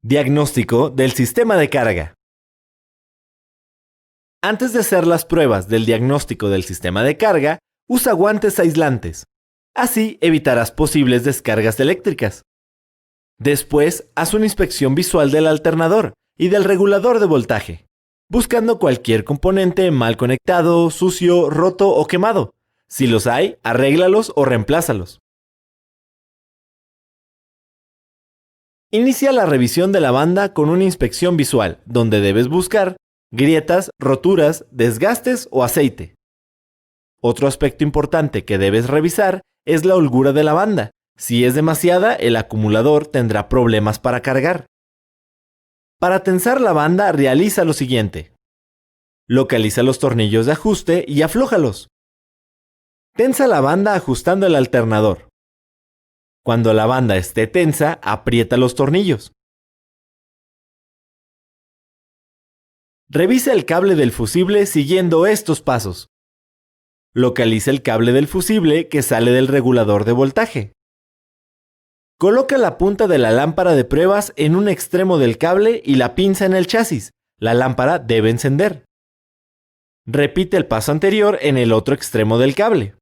Diagnóstico del sistema de carga. Antes de hacer las pruebas del diagnóstico del sistema de carga, usa guantes aislantes. Así evitarás posibles descargas eléctricas. Después, haz una inspección visual del alternador y del regulador de voltaje, buscando cualquier componente mal conectado, sucio, roto o quemado. Si los hay, arréglalos o reemplázalos. Inicia la revisión de la banda con una inspección visual, donde debes buscar grietas, roturas, desgastes o aceite. Otro aspecto importante que debes revisar es la holgura de la banda. Si es demasiada, el acumulador tendrá problemas para cargar. Para tensar la banda, realiza lo siguiente. Localiza los tornillos de ajuste y aflójalos. Tensa la banda ajustando el alternador. Cuando la banda esté tensa, aprieta los tornillos. Revisa el cable del fusible siguiendo estos pasos. Localiza el cable del fusible que sale del regulador de voltaje. Coloca la punta de la lámpara de pruebas en un extremo del cable y la pinza en el chasis. La lámpara debe encender. Repite el paso anterior en el otro extremo del cable.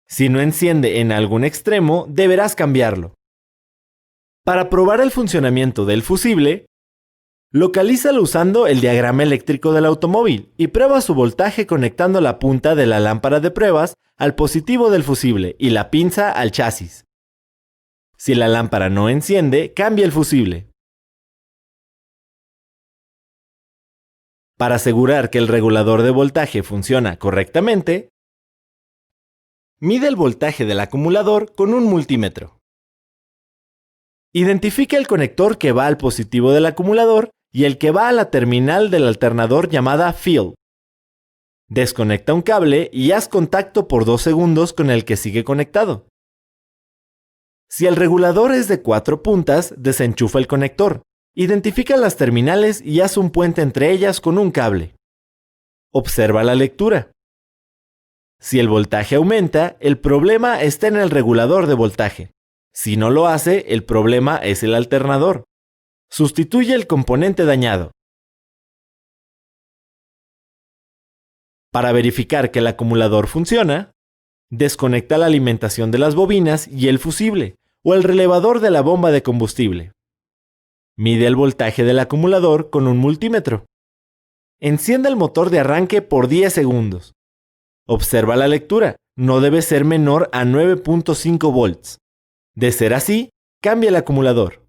Si no enciende en algún extremo, deberás cambiarlo. Para probar el funcionamiento del fusible, localízalo usando el diagrama eléctrico del automóvil y prueba su voltaje conectando la punta de la lámpara de pruebas al positivo del fusible y la pinza al chasis. Si la lámpara no enciende, cambia el fusible. Para asegurar que el regulador de voltaje funciona correctamente, mide el voltaje del acumulador con un multímetro. Identifica el conector que va al positivo del acumulador y el que va a la terminal del alternador llamada field. Desconecta un cable y haz contacto por 2 segundos con el que sigue conectado. Si el regulador es de 4 puntas, desenchufa el conector. Identifica las terminales y haz un puente entre ellas con un cable. Observa la lectura. Si el voltaje aumenta, el problema está en el regulador de voltaje. Si no lo hace, el problema es el alternador. Sustituye el componente dañado. Para verificar que el acumulador funciona, desconecta la alimentación de las bobinas y el fusible o el relevador de la bomba de combustible. Mide el voltaje del acumulador con un multímetro. Enciende el motor de arranque por 10 segundos. Observa la lectura, no debe ser menor a 9.5 volts. De ser así, cambia el acumulador.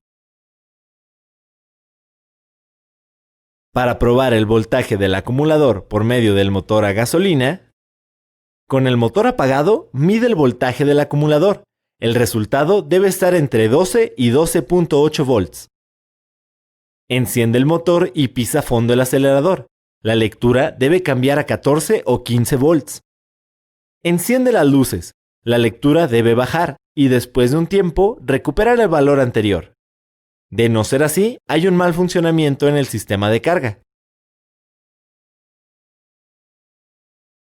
Para probar el voltaje del acumulador por medio del motor a gasolina, con el motor apagado, mide el voltaje del acumulador. El resultado debe estar entre 12 y 12.8 volts. Enciende el motor y pisa a fondo el acelerador. La lectura debe cambiar a 14 o 15 volts. Enciende las luces. La lectura debe bajar y después de un tiempo recuperar el valor anterior. De no ser así, hay un mal funcionamiento en el sistema de carga.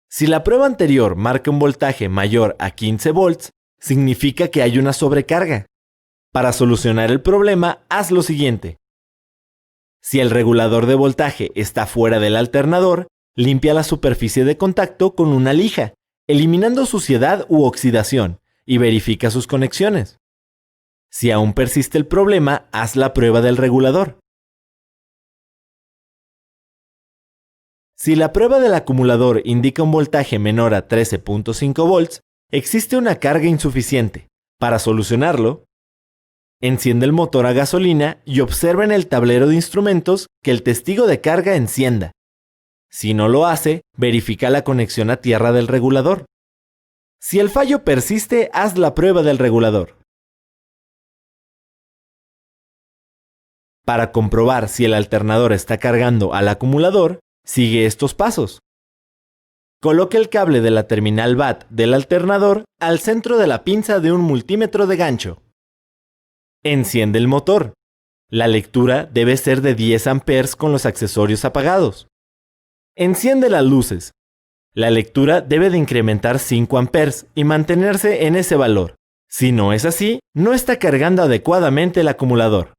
Si la prueba anterior marca un voltaje mayor a 15 volts, significa que hay una sobrecarga. Para solucionar el problema, haz lo siguiente. Si el regulador de voltaje está fuera del alternador, limpia la superficie de contacto con una lija, eliminando suciedad u oxidación, y verifica sus conexiones. Si aún persiste el problema, haz la prueba del regulador. Si la prueba del acumulador indica un voltaje menor a 13.5 volts, existe una carga insuficiente. Para solucionarlo, enciende el motor a gasolina y observa en el tablero de instrumentos que el testigo de carga encienda. Si no lo hace, verifica la conexión a tierra del regulador. Si el fallo persiste, haz la prueba del regulador. Para comprobar si el alternador está cargando al acumulador, sigue estos pasos. Coloque el cable de la terminal BAT del alternador al centro de la pinza de un multímetro de gancho. Enciende el motor. La lectura debe ser de 10 amperes con los accesorios apagados. Enciende las luces. La lectura debe de incrementar 5 amperes y mantenerse en ese valor. Si no es así, no está cargando adecuadamente el acumulador.